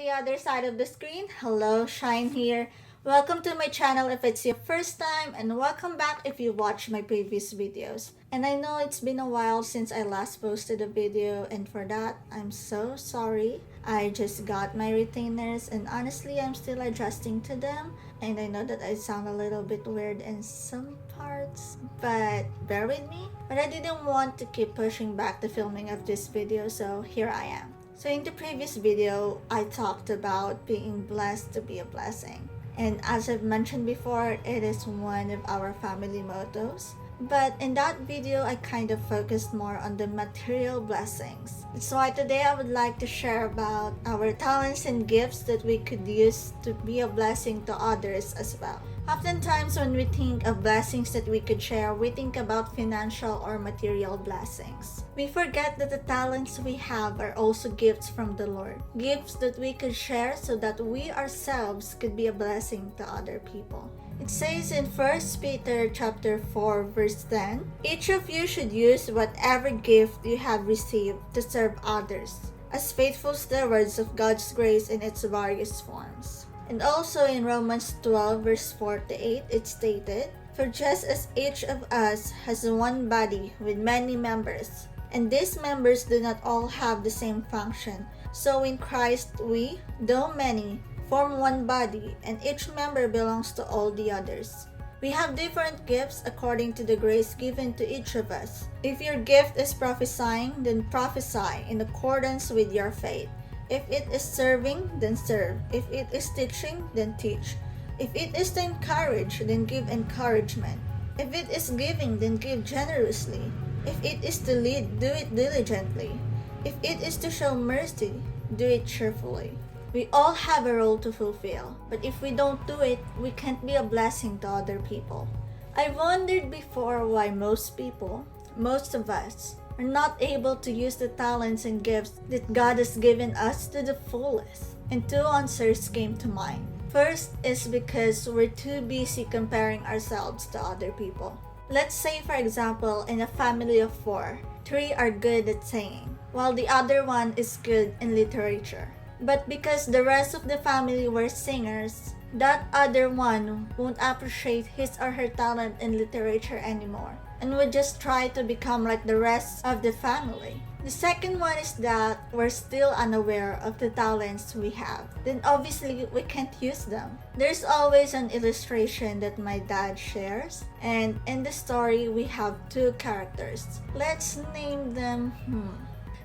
the other side of the screen. Hello, Shine here. Welcome to my channel if it's your first time, and welcome back if you watched my previous videos. And I know it's been a while since I last posted a video, and for that, I'm so sorry. I just got my retainers, and honestly, I'm still adjusting to them. And I know that I sound a little bit weird in some parts, but bear with me. But I didn't want to keep pushing back the filming of this video, so here I am. So in the previous video, I talked about being blessed to be a blessing. And as I've mentioned before, it is one of our family mottos. But in that video, I kind of focused more on the material blessings. That's why today I would like to share about our talents and gifts that we could use to be a blessing to others as well. Oftentimes when we think of blessings that we could share, we think about financial or material blessings. We forget that the talents we have are also gifts from the Lord. Gifts that we could share so that we ourselves could be a blessing to other people. It says in 1 Peter chapter 4 verse 10, each of you should use whatever gift you have received to serve others, as faithful stewards of God's grace in its various forms. And also in Romans 12 verse 4 to 8, it stated, for just as each of us has one body with many members, and these members do not all have the same function, so in Christ we, though many, form one body, and each member belongs to all the others. We have different gifts according to the grace given to each of us. If your gift is prophesying, then prophesy in accordance with your faith. If it is serving, then serve. If it is teaching, then teach. If it is to encourage, then give encouragement. If it is giving, then give generously. If it is to lead, do it diligently. If it is to show mercy, do it cheerfully. We all have a role to fulfill, but if we don't do it, we can't be a blessing to other people. I wondered before why most people, most of us, are not able to use the talents and gifts that God has given us to the fullest. And two answers came to mind. First is because we're too busy comparing ourselves to other people. Let's say, for example, in a family of 4, 3 are good at singing, while the other one is good in literature. But because the rest of the family were singers, that other one won't appreciate his or her talent in literature anymore and would just try to become like the rest of the family. The second one is that we're still unaware of the talents we have. Then obviously we can't use them. There's always an illustration that my dad shares, and in the story we have 2 characters. Let's name them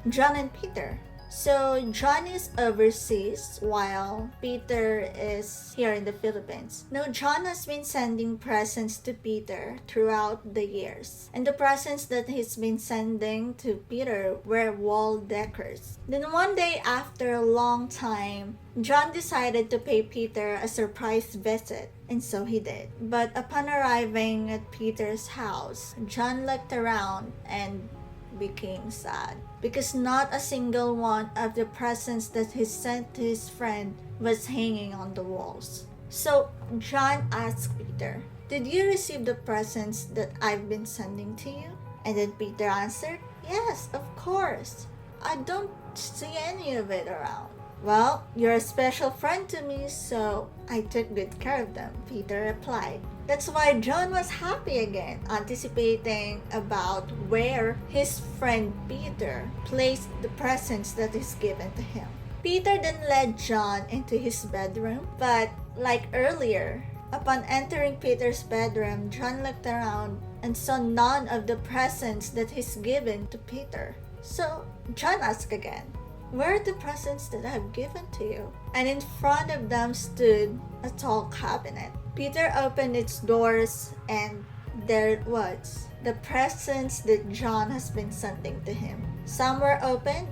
John and Peter. So John is overseas while Peter is here in the Philippines. Now John has been sending presents to Peter throughout the years. And the presents that he's been sending to Peter were wall decors. Then one day after a long time, John decided to pay Peter a surprise visit. And so he did. But upon arriving at Peter's house, John looked around and became sad because not a single one of the presents that he sent to his friend was hanging on the walls. So John asked Peter, did you receive the presents that I've been sending to you? And then Peter answered, yes, of course. I don't see any of it around. Well, you're a special friend to me, so I took good care of them, Peter replied. That's why John was happy again, anticipating about where his friend Peter placed the presents that is given to him. Peter then led John into his bedroom, but like earlier, upon entering Peter's bedroom, John looked around and saw none of the presents that he's given to Peter. So John asked again, where are the presents that I've given to you? And in front of them stood a tall cabinet. Peter opened its doors and there it was, the presents that John has been sending to him. Some were open,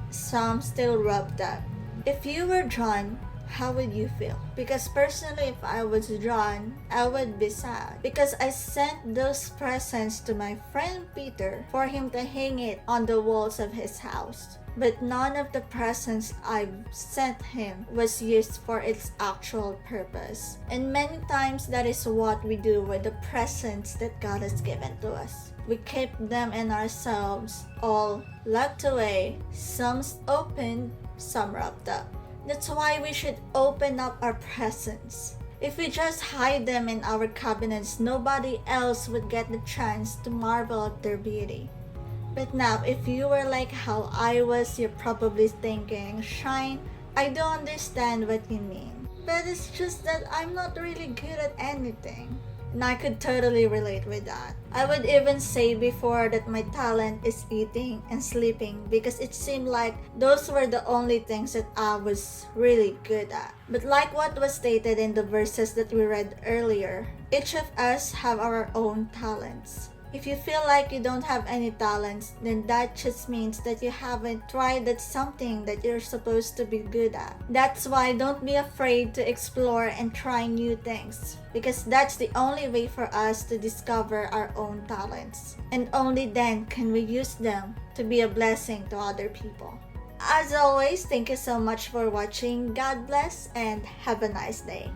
some still rubbed up. If you were John, how would you feel? Because personally, if I was John, I would be sad because I sent those presents to my friend Peter for him to hang it on the walls of his house. But none of the presents I've sent him was used for its actual purpose. And many times that is what we do with the presents that God has given to us. We keep them in ourselves, all locked away, some open, some wrapped up. That's why we should open up our presents. If we just hide them in our cabinets, nobody else would get the chance to marvel at their beauty. But now, if you were like how I was, you're probably thinking, Shine, I don't understand what you mean. But it's just that I'm not really good at anything. And I could totally relate with that. I would even say before that my talent is eating and sleeping because it seemed like those were the only things that I was really good at. But like what was stated in the verses that we read earlier, each of us have our own talents. If you feel like you don't have any talents, then that just means that you haven't tried at something that you're supposed to be good at. That's why don't be afraid to explore and try new things, because that's the only way for us to discover our own talents. And only then can we use them to be a blessing to other people. As always, thank you so much for watching. God bless and have a nice day.